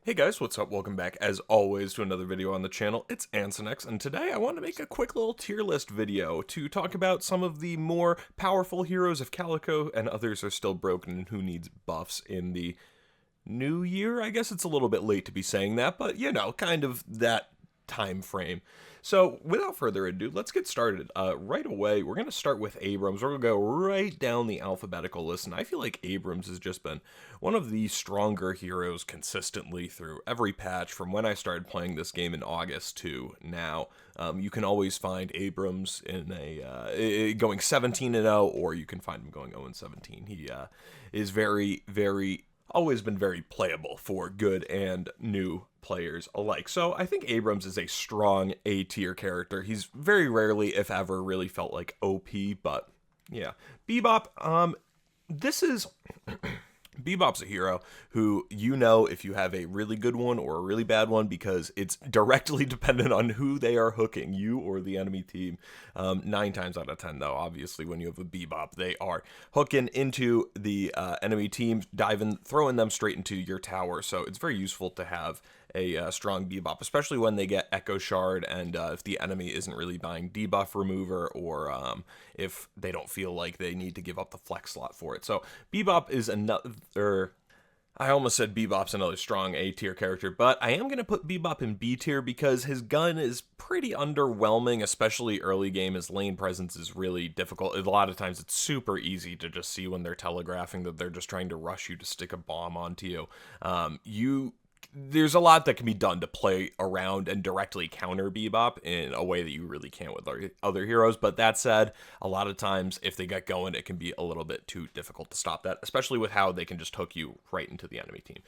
Hey guys, what's up? Welcome back, as always, to another video on the channel. It's Ansonex, and today I want to make a quick little tier list video to talk about some of the more powerful heroes of Calico, and others are still broken and who needs buffs in the new year. I guess it's a little bit late to be saying that, but you know, kind of that time frame. So without further ado, let's get started. Right away, we're going to start with Abrams. We're going to go right down the alphabetical list, and I feel like Abrams has just been one of the stronger heroes consistently through every patch from when I started playing this game in August to now. You can always find Abrams in going 17-0, or you can find him going 0-17. He is very always been very playable for good and new players alike. So I think Abrams is a strong A tier character. He's very rarely, if ever, really felt like OP, but yeah. Bebop, this is Bebop's a hero who, you know, if you have a really good one or a really bad one, because it's directly dependent on who they are hooking, you or the enemy team. 9 times out of 10, though, obviously, when you have a Bebop, they are hooking into the enemy team, throwing them straight into your tower. So it's very useful to have a strong Bebop, especially when they get Echo Shard, and if the enemy isn't really buying debuff remover, or if they don't feel like they need to give up the flex slot for it. So Bebop is another... I almost said Bebop's another strong A tier character, but I am going to put Bebop in B tier because his gun is pretty underwhelming, especially early game. His lane presence is really difficult. A lot of times it's super easy to just see when they're telegraphing that they're just trying to rush you to stick a bomb onto you. There's a lot that can be done to play around and directly counter Bebop in a way that you really can't with other heroes. But that said, a lot of times if they get going, it can be a little bit too difficult to stop that, especially with how they can just hook you right into the enemy team.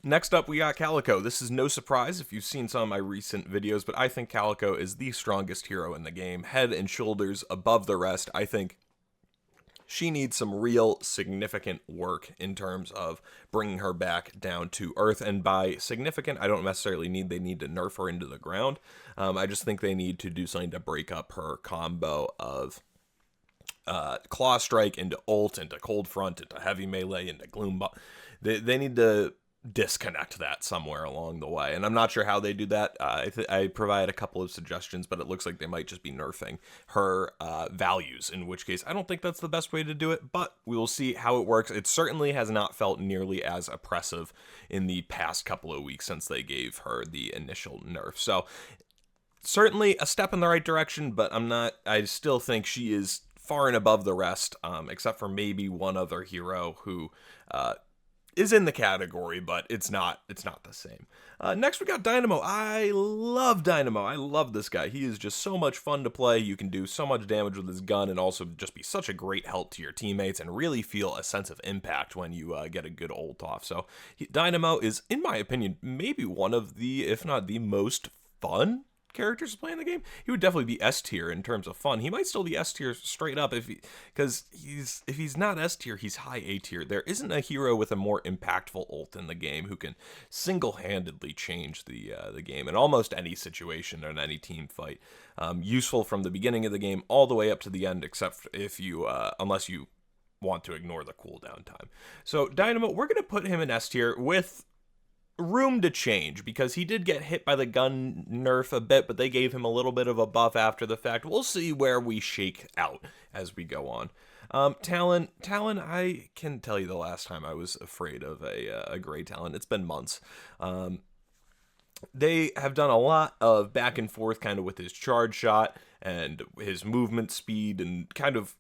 Next up, we got Calico. This is no surprise if you've seen some of my recent videos, but I think Calico is the strongest hero in the game, head and shoulders above the rest. I think she needs some real significant work in terms of bringing her back down to earth. And by significant, I don't necessarily need they need to nerf her into the ground. I just think they need to do something to break up her combo of Claw Strike into ult, into Cold Front, into Heavy Melee, into Gloom. They need to disconnect that somewhere along the way, and I'm not sure how they do that. I provide a couple of suggestions, but it looks like they might just be nerfing her values, in which case I don't think that's the best way to do it, but we will see how it works. It certainly has not felt nearly as oppressive in the past couple of weeks since they gave her the initial nerf. So certainly a step in the right direction, but I still think she is far and above the rest, except for maybe one other hero who is in the category, but it's not the same. Next, we got Dynamo. I love Dynamo. I love this guy. He is just so much fun to play. You can do so much damage with his gun and also just be such a great help to your teammates and really feel a sense of impact when you get a good ult off. So Dynamo is, in my opinion, maybe one of the, if not the most fun characters to play in the game. He would definitely be S tier in terms of fun. He might still be S tier straight up if he's not S tier, he's high A tier. There isn't a hero with a more impactful ult in the game who can single-handedly change the game in almost any situation or in any team fight. Useful from the beginning of the game all the way up to the end, except if you unless you want to ignore the cooldown time. So Dynamo, we're gonna put him in S tier with room to change, because he did get hit by the gun nerf a bit, but they gave him a little bit of a buff after the fact. We'll see where we shake out as we go on. Talon, I can tell you the last time I was afraid of a gray Talon. It's been months. They have done a lot of back and forth kind of with his charge shot and his movement speed and kind of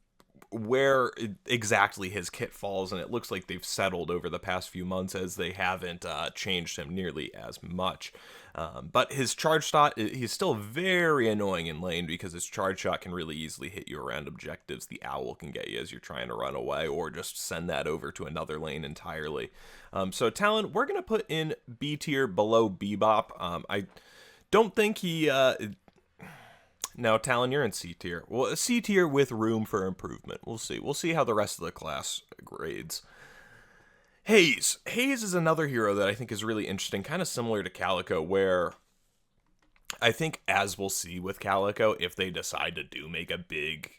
where exactly his kit falls, and it looks like they've settled over the past few months as they haven't changed him nearly as much. But his charge shot, he's still very annoying in lane because his charge shot can really easily hit you around objectives. The owl can get you as you're trying to run away, or just send that over to another lane entirely. So Talon, we're going to put in B tier below Bebop. I don't think he... Now, Talon, you're in C tier. Well, C tier with room for improvement. We'll see. We'll see how the rest of the class grades. Haze. Haze is another hero that I think is really interesting, kind of similar to Calico, where I think, as we'll see with Calico, if they decide to make a big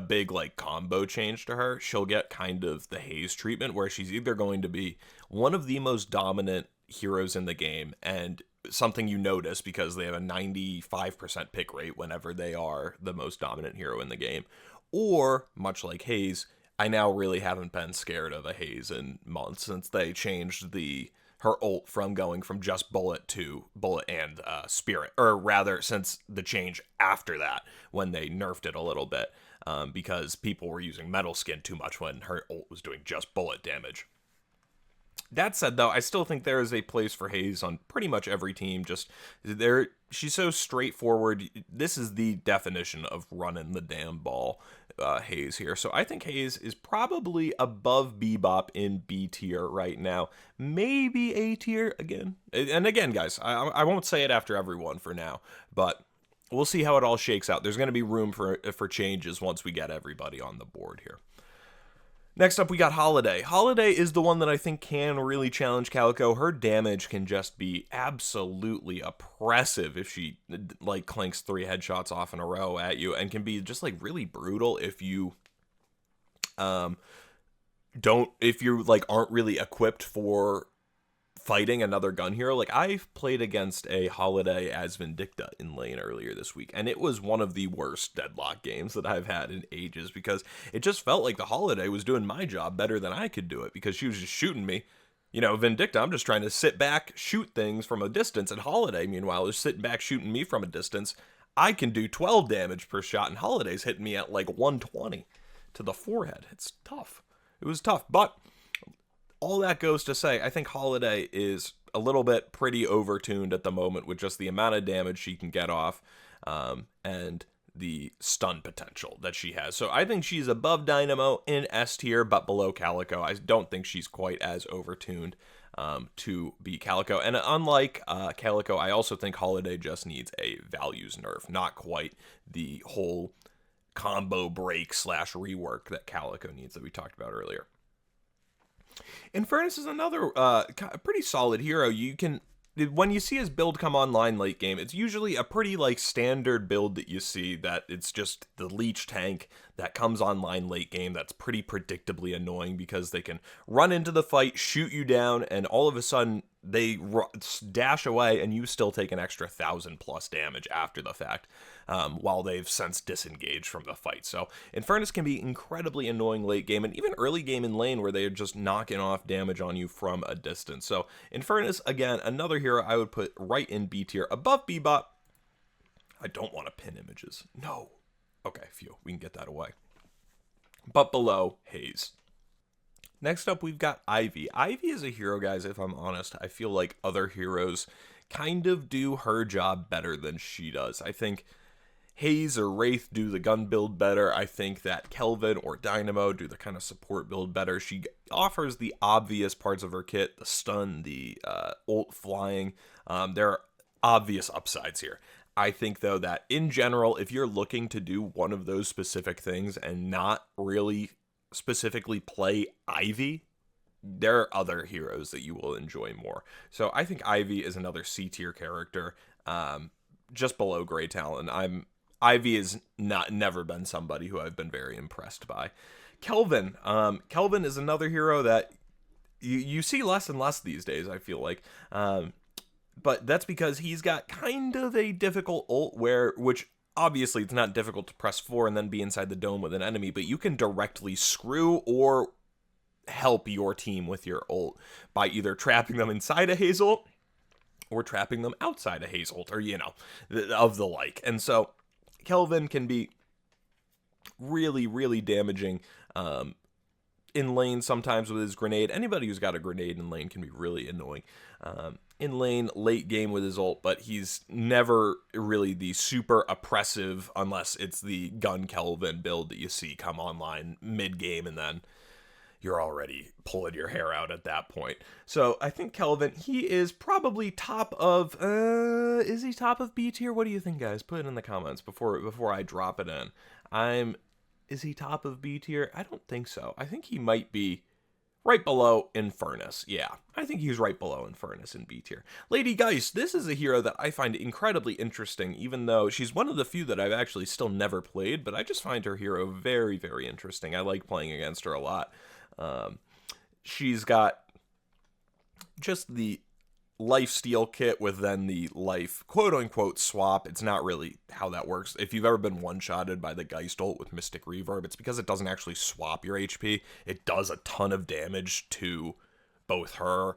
big like combo change to her, she'll get kind of the Haze treatment, where she's either going to be one of the most dominant heroes in the game, and something you notice because they have a 95% pick rate whenever they are the most dominant hero in the game, or much like Haze, I now really haven't been scared of a Haze in months since they changed her ult from going from just bullet to bullet and spirit, or rather since the change after that when they nerfed it a little bit, because people were using metal skin too much when her ult was doing just bullet damage. That said, though, I still think there is a place for Haze on pretty much every team. Just she's so straightforward. This is the definition of running the damn ball, Haze here. So I think Haze is probably above Bebop in B tier right now. Maybe A tier again. And again, guys, I won't say it after everyone for now, but we'll see how it all shakes out. There's going to be room for changes once we get everybody on the board here. Next up, we got Holiday. Holiday is the one that I think can really challenge Calico. Her damage can just be absolutely oppressive if she, like, clinks 3 headshots off in a row at you, and can be just, like, really brutal if you, aren't really equipped for fighting another gun hero. Like, I've played against a Holiday as Vindicta in lane earlier this week, and it was one of the worst Deadlock games that I've had in ages, because it just felt like the Holiday was doing my job better than I could do it, because she was just shooting me. You know, Vindicta, I'm just trying to sit back, shoot things from a distance, and Holiday, meanwhile, is sitting back shooting me from a distance. I can do 12 damage per shot, and Holiday's hitting me at like 120 to the forehead. It's tough. It was tough, but all that goes to say, I think Holiday is a little bit pretty overtuned at the moment with just the amount of damage she can get off, and the stun potential that she has. So I think she's above Dynamo in S tier, but below Calico. I don't think she's quite as overtuned to be Calico. And unlike Calico, I also think Holiday just needs a values nerf, not quite the whole combo break / rework that Calico needs that we talked about earlier. Infernus is another pretty solid hero. You can, when you see his build come online late game, it's usually a pretty like standard build that you see, that it's just the leech tank that comes online late game that's pretty predictably annoying, because they can run into the fight, shoot you down, and all of a sudden they dash away and you still take an extra 1,000+ damage after the fact, while they've since disengaged from the fight. So Infernus can be incredibly annoying late game and even early game in lane, where they're just knocking off damage on you from a distance. So Infernus, again, another hero I would put right in B tier, above Bebop. I don't want to pin images. No. Okay, phew, we can get that away. But below Haze. Next up, we've got Ivy. Ivy is a hero, guys, if I'm honest, I feel like other heroes kind of do her job better than she does. I think Haze or Wraith do the gun build better. I think that Kelvin or Dynamo do the kind of support build better. She offers the obvious parts of her kit, the stun, the ult flying. There are obvious upsides here. I think, though, that in general, if you're looking to do one of those specific things and not really specifically play Ivy, there are other heroes that you will enjoy more. So I think Ivy is another C tier character, just below Grey Talon. Ivy has never been somebody who I've been very impressed by. Kelvin. Kelvin is another hero that you see less and less these days, I feel like. But that's because he's got kind of a difficult ult, which obviously it's not difficult to press 4 and then be inside the dome with an enemy, but you can directly screw or help your team with your ult by either trapping them inside a Haze ult or trapping them outside a Haze ult, or, you know, of the like. And so Kelvin can be really, really damaging in lane sometimes with his grenade. Anybody who's got a grenade in lane can be really annoying in lane late game with his ult, but he's never really the super oppressive unless it's the gun Kelvin build that you see come online mid game, and then you're already pulling your hair out at that point. So I think Kelvin, he is probably top of, is he top of B tier? What do you think, guys? Put it in the comments before I drop it in. Is he top of B tier? I don't think so. I think he might be right below Infernus. Yeah, I think he's right below Infernus in B tier. Lady Geist, this is a hero that I find incredibly interesting, even though she's one of the few that I've actually still never played, but I just find her hero very, very interesting. I like playing against her a lot. She's got just the life steal kit with then the life quote-unquote swap. It's not really how that works. If you've ever been one-shotted by the Geist ult with Mystic Reverb, it's because it doesn't actually swap your HP. It does a ton of damage to both her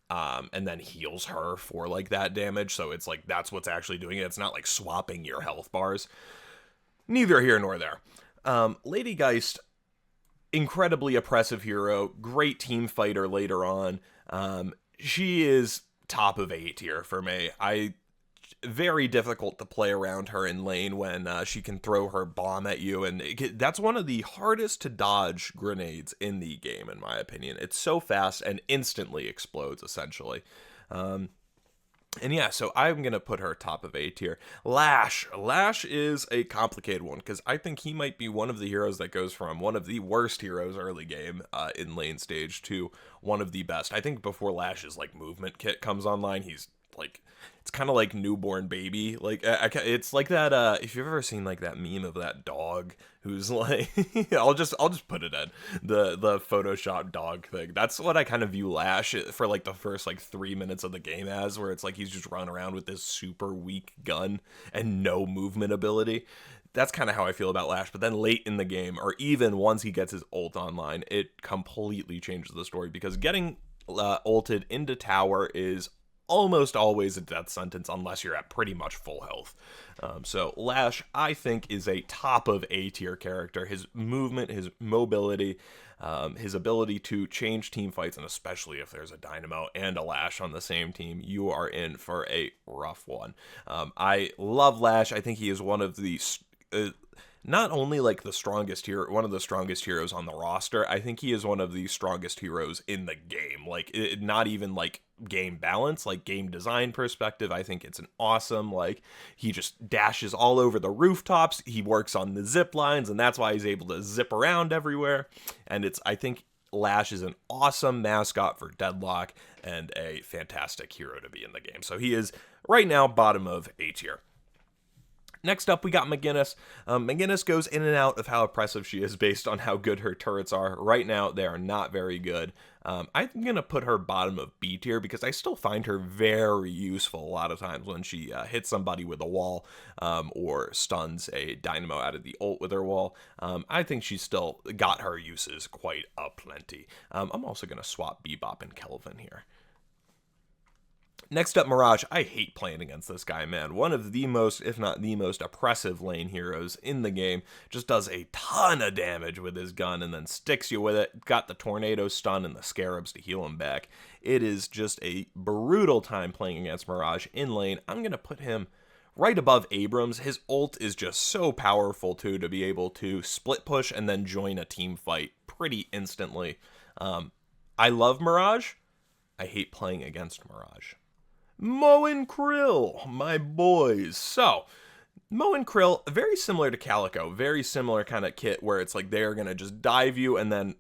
and then heals her for like that damage. So it's like that's what's actually doing it. It's not like swapping your health bars. Neither here nor there. Lady Geist, incredibly oppressive hero, great team fighter later on. She is top of A tier for me. Very difficult to play around her in lane when she can throw her bomb at you, and that's one of the hardest to dodge grenades in the game, in my opinion. It's so fast and instantly explodes, essentially. And yeah, so I'm going to put her top of A tier. Lash. Lash is a complicated one, because I think he might be one of the heroes that goes from one of the worst heroes early game in lane stage to one of the best. I think before Lash's like movement kit comes online, he's like, it's kind of like newborn baby. Like it's like that if you've ever seen like that meme of that dog who's like I'll just put it in the Photoshop dog thing. That's what I kind of view Lash for like the first like 3 minutes of the game as, where it's like he's just running around with this super weak gun and no movement ability. That's kind of how I feel about Lash. But then late in the game, or even once he gets his ult online, it completely changes the story, because getting ulted into tower is almost always a death sentence unless you're at pretty much full health. So Lash, I think, is a top of A tier character. His movement, his mobility, his ability to change team fights, and especially if there's a Dynamo and a Lash on the same team, you are in for a rough one. I love Lash. I think he is one of the not only like the strongest hero, one of the strongest heroes on the roster, I think he is one of the strongest heroes in the game. Like, not even like game balance, like game design perspective. I think it's an awesome, like, he just dashes all over the rooftops. He works on the zip lines, and that's why he's able to zip around everywhere. And I think Lash is an awesome mascot for Deadlock and a fantastic hero to be in the game. So he is right now bottom of A tier. Next up, we got McGinnis. McGinnis goes in and out of how oppressive she is based on how good her turrets are. Right now, they are not very good. I'm going to put her bottom of B tier, because I still find her very useful a lot of times when she hits somebody with a wall or stuns a Dynamo out of the ult with her wall. I think she's still got her uses quite aplenty. I'm also going to swap Bebop and Kelvin here. Next up, Mirage. I hate playing against this guy, man. One of the most, if not the most, oppressive lane heroes in the game. Just does a ton of damage with his gun and then sticks you with it. Got the tornado stun and the scarabs to heal him back. It is just a brutal time playing against Mirage in lane. I'm going to put him right above Abrams. His ult is just so powerful, too, to be able to split push and then join a team fight pretty instantly. I love Mirage. I hate playing against Mirage. Mo and Krill, my boys. So, Mo and Krill, very similar to Calico, very similar kind of kit where it's like they're going to just dive you and then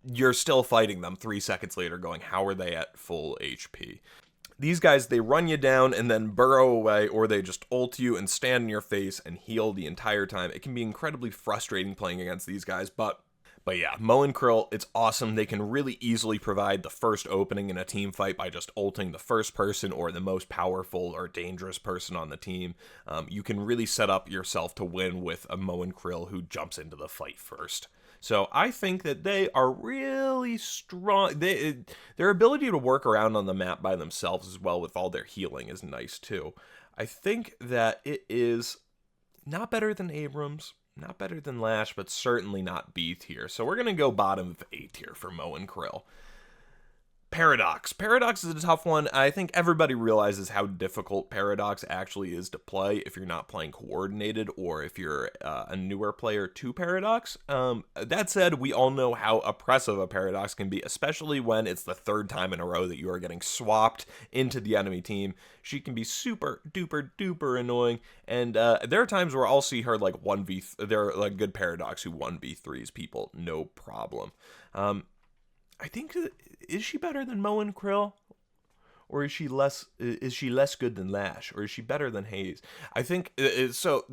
you're still fighting them 3 seconds later going, how are they at full HP? These guys, they run you down and then burrow away, or they just ult you and stand in your face and heal the entire time. It can be incredibly frustrating playing against these guys, But yeah, Mo and Krill, it's awesome. They can really easily provide the first opening in a team fight by just ulting the first person or the most powerful or dangerous person on the team. You can really set up yourself to win with a Mo and Krill who jumps into the fight first. So I think that they are really strong. Their ability to work around on the map by themselves as well with all their healing is nice too. I think that it is not better than Abrams. Not better than Lash, but certainly not B tier. So we're going to go bottom of A tier for Mo and Krill. Paradox. Paradox is a tough one. I think everybody realizes how difficult Paradox actually is to play if you're not playing coordinated or if you're a newer player to Paradox. That said, we all know how oppressive a Paradox can be, especially when it's the third time in a row that you are getting swapped into the enemy team. She can be super duper duper annoying, and there are times where I'll see her like 1v. There are like good Paradox who 1v3s people, no problem. I think, is she better than Mo and Krill? Or is she less? Is she less good than Lash? Or is she better than Haze? I think so.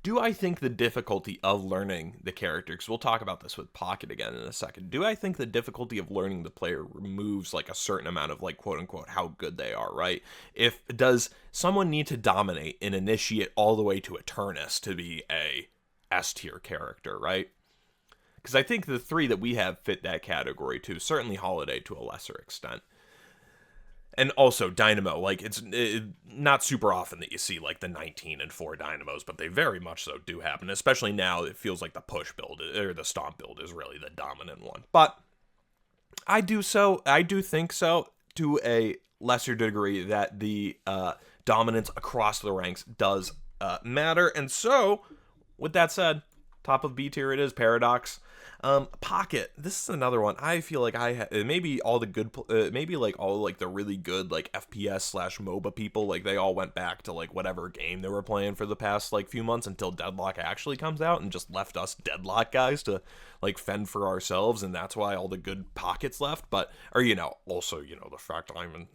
Do I think the difficulty of learning the character, because we'll talk about this with Pocket again in a second, do I think the difficulty of learning the player removes like a certain amount of like quote unquote how good they are, right? If does someone need to dominate an Initiate all the way to Eternus to be a S tier character, right? Because I think the three that we have fit that category too, certainly Holiday to a lesser extent. And also Dynamo, like it's not super often that you see like the 19 and 4 Dynamos, but they very much so do happen. Especially now, it feels like the push build or the stomp build is really the dominant one. But I do think so to a lesser degree that the dominance across the ranks does matter. And so, with that said, top of B tier it is Paradox. Pocket. This is another one. I feel like maybe all the good, maybe like all like the really good like FPS slash MOBA people, like they all went back to like whatever game they were playing for the past like few months until Deadlock actually comes out and just left us Deadlock guys to like fend for ourselves, and that's why all the good Pockets left. But or also the fact I'm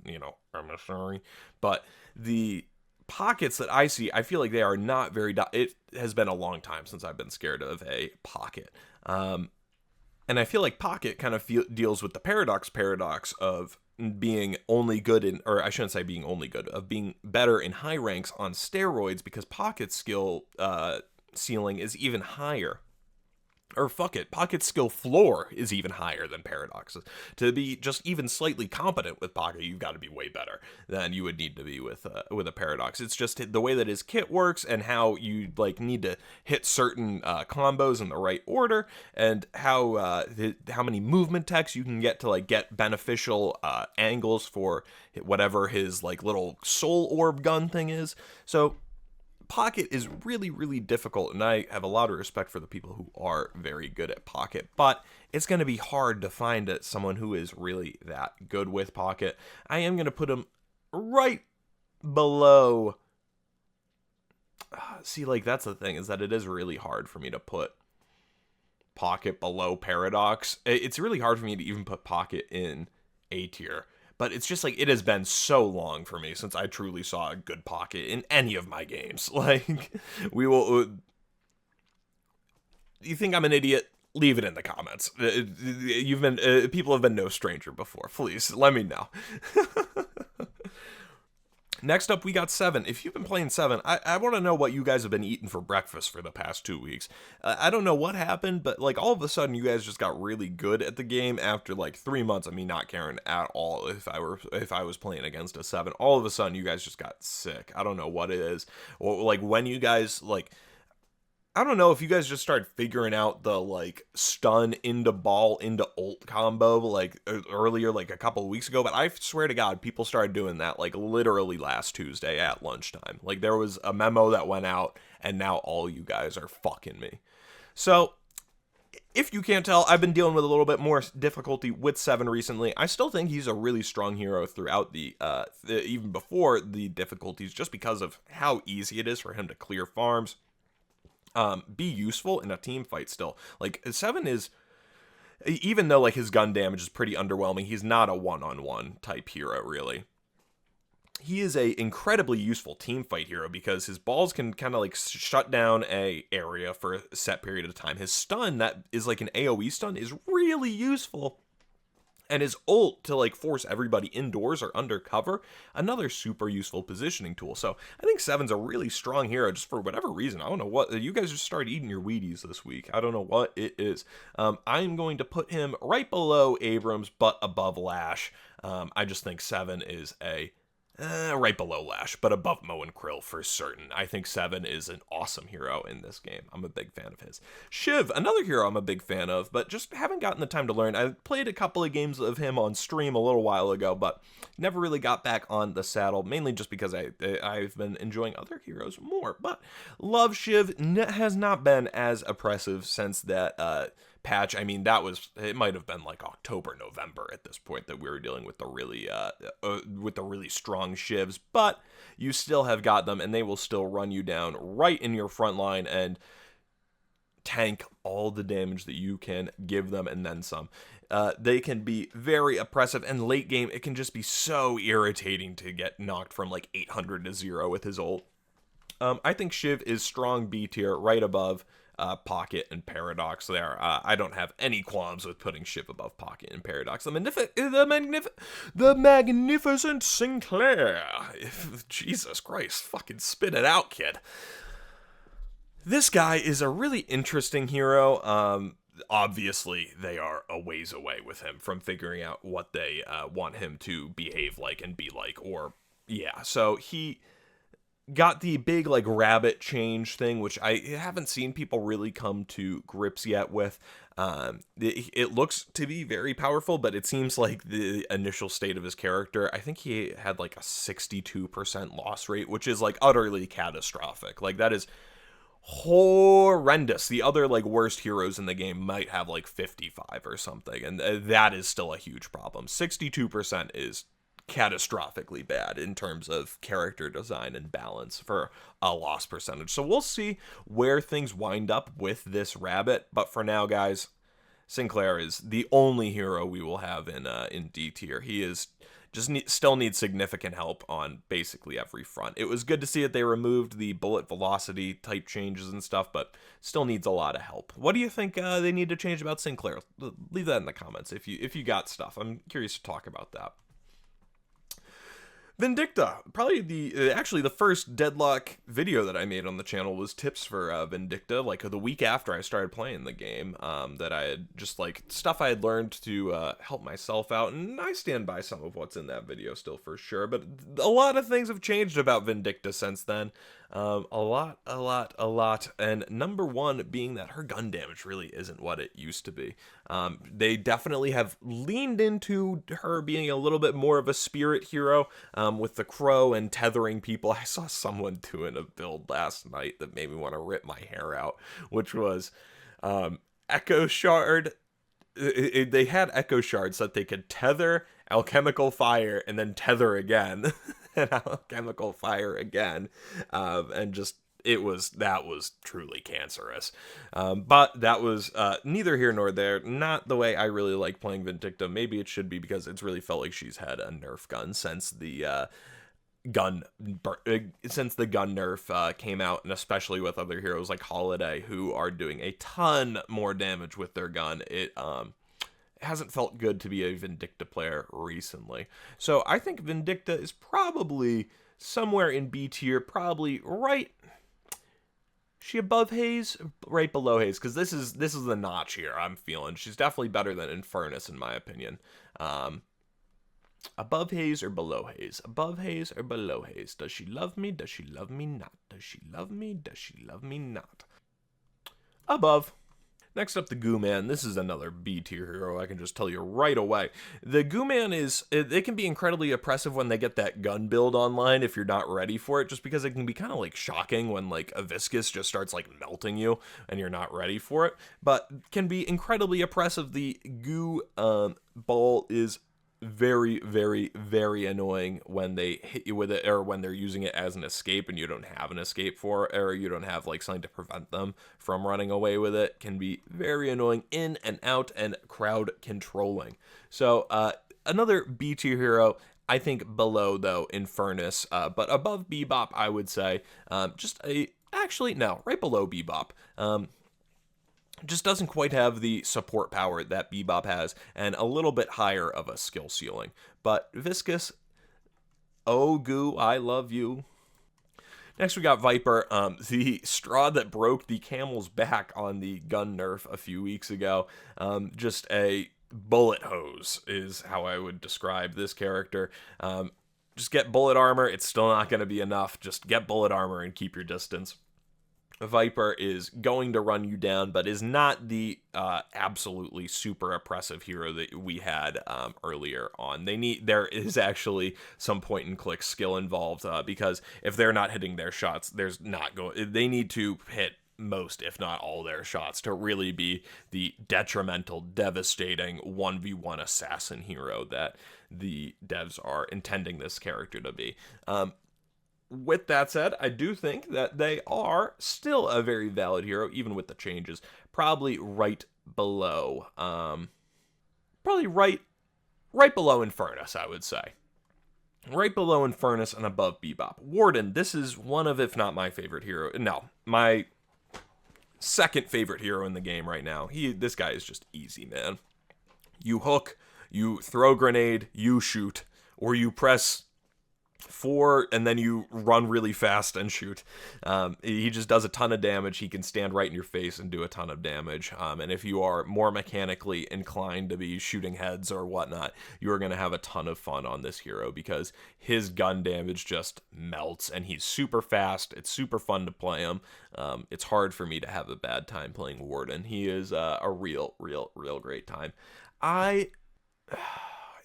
I'm sorry, but the Pockets that I see, I feel like they are not very. It has been a long time since I've been scared of a Pocket. And I feel like Pocket kind of deals with the paradox of being only good in, or I shouldn't say being only good, of being better in high ranks on steroids because Pocket's skill ceiling is even higher. Or fuck it, Pocket's skill floor is even higher than Paradox's. To be just even slightly competent with Pocket, you've got to be way better than you would need to be with a Paradox. It's just the way that his kit works and how you like need to hit certain combos in the right order, and how many movement techs you can get to like get beneficial angles for whatever his like little soul orb gun thing is. So Pocket is really, really difficult, and I have a lot of respect for the people who are very good at Pocket, but it's going to be hard to find someone who is really that good with Pocket. I am going to put him right below. See, like, that's the thing, is that it is really hard for me to put Pocket below Paradox. It's really hard for me to even put Pocket in A tier. But it's just like, it has been so long for me since I truly saw a good Pocket in any of my games. Like, we will. You think I'm an idiot? Leave it in the comments. People have been no stranger before. Please let me know. Next up, we got 7. If you've been playing 7, I want to know what you guys have been eating for breakfast for the past 2 weeks. I don't know what happened, but like all of a sudden, you guys just got really good at the game after like 3 months of me not caring at all if I was playing against a 7. All of a sudden, you guys just got sick. I don't know what it is, or like when you guys like. I don't know if you guys just started figuring out the like stun into ball into ult combo like earlier, like a couple of weeks ago, but I swear to God, people started doing that like literally last Tuesday at lunchtime. Like there was a memo that went out, and now all you guys are fucking me. So if you can't tell, I've been dealing with a little bit more difficulty with 7 recently. I still think he's a really strong hero throughout the even before the difficulties, just because of how easy it is for him to clear farms. Be useful in a team fight still. Like 7 is, even though like his gun damage is pretty underwhelming, he's not a one-on-one type hero really. He is a incredibly useful team fight hero because his balls can kind of like shut down a area for a set period of time. His stun, that is like an AoE stun, is really useful. And his ult to like force everybody indoors or undercover, another super useful positioning tool. So I think 7's a really strong hero just for whatever reason. I don't know what, you guys just started eating your Wheaties this week. I don't know what it is. I'm going to put him right below Abrams, but above Lash. I just think 7 is right below Lash, but above Mo and Krill for certain. I think 7 is an awesome hero in this game. I'm a big fan of his. Shiv, another hero I'm a big fan of, but just haven't gotten the time to learn. I played a couple of games of him on stream a little while ago, but never really got back on the saddle, mainly just because I've been enjoying other heroes more. But love Shiv, has not been as oppressive since that patch. I mean, it might have been like October, November at this point that we were dealing with the really strong Shivs, but you still have got them, and they will still run you down right in your front line and tank all the damage that you can give them and then some. They can be very oppressive, and late game, it can just be so irritating to get knocked from like 800 to 0 with his ult. I think Shiv is strong B tier, right above Pocket and Paradox there. I don't have any qualms with putting Shiv above Pocket and Paradox. The magnificent Sinclair. Jesus Christ, fucking spit it out, kid. This guy is a really interesting hero. Obviously, they are a ways away with him from figuring out what they want him to behave like and be like, or yeah. So he got the big like rabbit change thing, which I haven't seen people really come to grips yet with. It looks to be very powerful, but it seems like the initial state of his character, I think he had like a 62% loss rate, which is like utterly catastrophic. Like that is horrendous. The other like worst heroes in the game might have like 55 or something, and that is still a huge problem. 62% is catastrophically bad in terms of character design and balance for a loss percentage. So we'll see where things wind up with this rabbit, but for now, guys, Sinclair is the only hero we will have in D tier. He is just still needs significant help on basically every front. It was good to see that they removed the bullet velocity type changes and stuff, but still needs a lot of help. What do you think they need to change about Sinclair? Leave that in the comments if you got stuff. I'm curious to talk about that. Vindicta, probably the first Deadlock video that I made on the channel was tips for Vindicta, like the week after I started playing the game, that I had just like stuff I had learned to help myself out, and I stand by some of what's in that video still for sure, but a lot of things have changed about Vindicta since then. A lot, and number one being that her gun damage really isn't what it used to be. They definitely have leaned into her being a little bit more of a spirit hero, with the crow and tethering people. I saw someone doing a build last night that made me want to rip my hair out, which was Echo Shard. They had Echo Shards so that they could tether Alchemical Fire and then tether again. And Alchemical Fire again, and just that was truly cancerous. But that was neither here nor there. Not the way I really like playing Vindicta. Maybe it should be because it's really felt like she's had a nerf gun since the gun nerf came out, and especially with other heroes like Holiday who are doing a ton more damage with their gun. It hasn't felt good to be a Vindicta player recently. So I think Vindicta is probably somewhere in B tier, probably right. She above Haze, right below Haze, because this is the notch here I'm feeling. She's definitely better than Infernus in my opinion. Above Haze or below Haze? Above Haze or below Haze? Does she love me? Does she love me not? Does she love me? Does she love me not? Above. Next up, the Goo Man. This is another B tier hero, I can just tell you right away. The Goo Man they can be incredibly oppressive when they get that gun build online if you're not ready for it, just because it can be kind of like shocking when like a Viscous just starts like melting you and you're not ready for it, but can be incredibly oppressive. The Goo ball is very, very, very annoying when they hit you with it, or when they're using it as an escape and you don't have an escape for it, or you don't have like something to prevent them from running away with it. Can be very annoying in and out and crowd controlling. So another B tier hero, I think below though Infernus, but above Bebop I would say. Right below Bebop. Just doesn't quite have the support power that Bebop has, and a little bit higher of a skill ceiling. But Viscous, oh Goo, I love you. Next we got Viper, the straw that broke the camel's back on the gun nerf a few weeks ago. Just a bullet hose is how I would describe this character. Just get bullet armor, it's still not going to be enough. Just get bullet armor and keep your distance. Viper is going to run you down, but is not the absolutely super oppressive hero that we had earlier on. There is actually some point and click skill involved, because if they're not hitting their shots, they need to hit most, if not all, their shots to really be the detrimental, devastating 1v1 assassin hero that the devs are intending this character to be. with that said, I do think that they are still a very valid hero, even with the changes. Probably right below, probably right below Infernus, I would say. Right below Infernus and above Bebop. Warden, this is one of, if not my favorite hero. No, my second favorite hero in the game right now. This guy is just easy, man. You hook, you throw a grenade, you shoot, or you press 4 and then you run really fast and shoot. He just does a ton of damage. He can stand right in your face and do a ton of damage. And if you are more mechanically inclined to be shooting heads or whatnot, you are going to have a ton of fun on this hero because his gun damage just melts and he's super fast. It's super fun to play him. It's hard for me to have a bad time playing Warden. He is a real great time.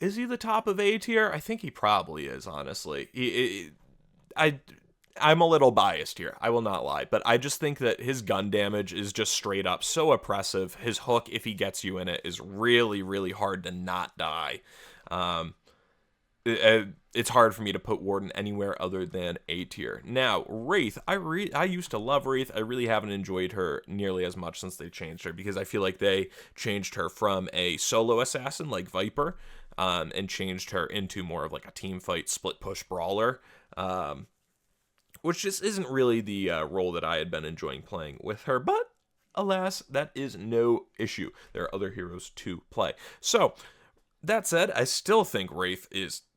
Is he the top of A tier? I think he probably is, honestly. I'm a little biased here, I will not lie, but I just think that his gun damage is just straight up so oppressive. His hook, if he gets you in it, is really hard to not die. It's hard for me to put Warden anywhere other than A tier. Now, Wraith, I used to love Wraith. I really haven't enjoyed her nearly as much since they changed her because I feel like they changed her from a solo assassin like Viper and changed her into more of like a team fight split push brawler, which just isn't really the role that I had been enjoying playing with her. But alas, that is no issue. There are other heroes to play. So that said, I still think Wraith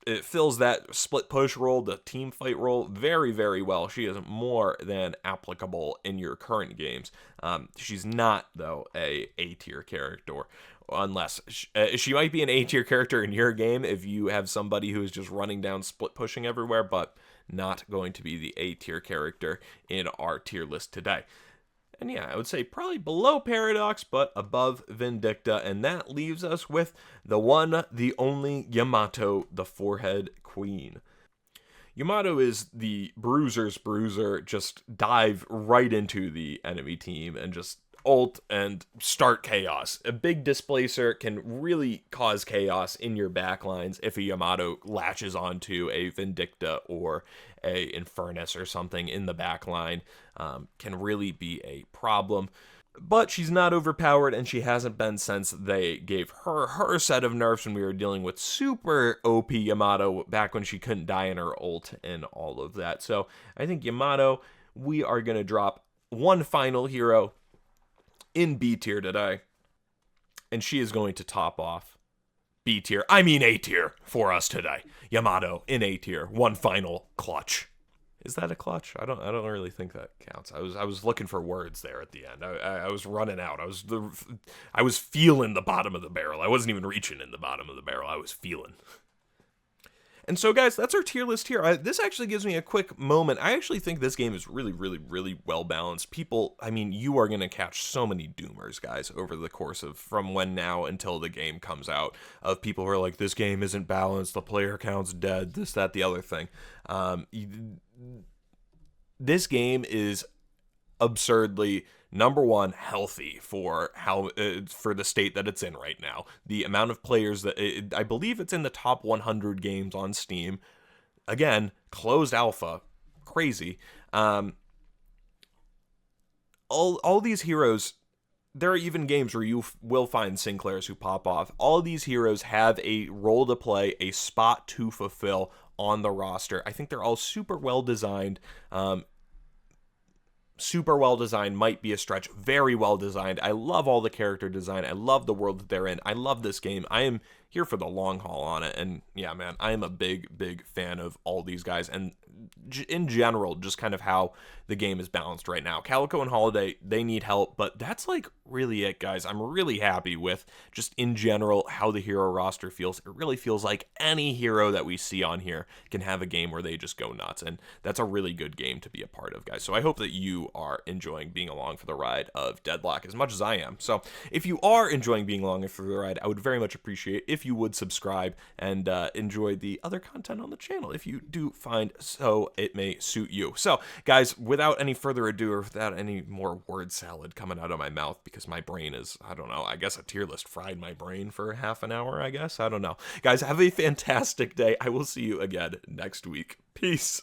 it fills that split push role, the team fight role, very well. She is more than applicable in your current games. She's not, though, a A-tier character, unless she might be an A-tier character in your game if you have somebody who is just running down split pushing everywhere, but not going to be the A-tier character in our tier list today. And yeah, I would say probably below Paradox, but above Vindicta. And that leaves us with the one, the only Yamato, the Forehead Queen. Yamato is the Bruiser's Bruiser. Just dive right into the enemy team and just ult and start chaos. A big displacer can really cause chaos in your backlines if a Yamato latches onto a Vindicta or a Infernus or something in the backline. Can really be a problem. But she's not overpowered, and she hasn't been since they gave her set of nerfs when we were dealing with super OP Yamato back when she couldn't die in her ult and all of that. So I think Yamato, we are going to drop one final hero in B tier today, and she is going to top off A tier for us today. Yamato in A tier, one final clutch. Is that a clutch? I don't really think that counts. I was looking for words there at the end. I was running out. I was feeling the bottom of the barrel. I wasn't even reaching in the bottom of the barrel. I was feeling. And so, guys, that's our tier list here. This actually gives me a quick moment. I actually think this game is really well balanced. People, I mean, you are going to catch so many doomers, guys, over the course of from when now until the game comes out, of people who are like, this game isn't balanced, the player count's dead, this, that, the other thing. This game is absurdly, number one, healthy for for the state that it's in right now. The amount of players that I believe it's in the top 100 games on Steam. Again, closed alpha, crazy. All these heroes. There are even games where you will find Sinclairs who pop off. All these heroes have a role to play, a spot to fulfill on the roster. I think they're all super well designed. Super well designed might be a stretch. Very well designed. I love all the character design. I love the world that they're in. I love this game. I am here for the long haul on it. And yeah, man, I am a big fan of all these guys. And in general, just kind of how the game is balanced right now. Calico and Holiday, they need help, but that's like really it, guys. I'm really happy with just in general how the hero roster feels. It really feels like any hero that we see on here can have a game where they just go nuts, and that's a really good game to be a part of, guys. So I hope that you are enjoying being along for the ride of Deadlock as much as I am. So if you are enjoying being along for the ride, I would very much appreciate if you would subscribe and enjoy the other content on the channel if you do find so it may suit you. So guys, without any further ado, or without any more word salad coming out of my mouth, because my brain is, I don't know, I guess a tier list fried my brain for half an hour, I guess. I don't know. Guys, have a fantastic day. I will see you again next week. Peace.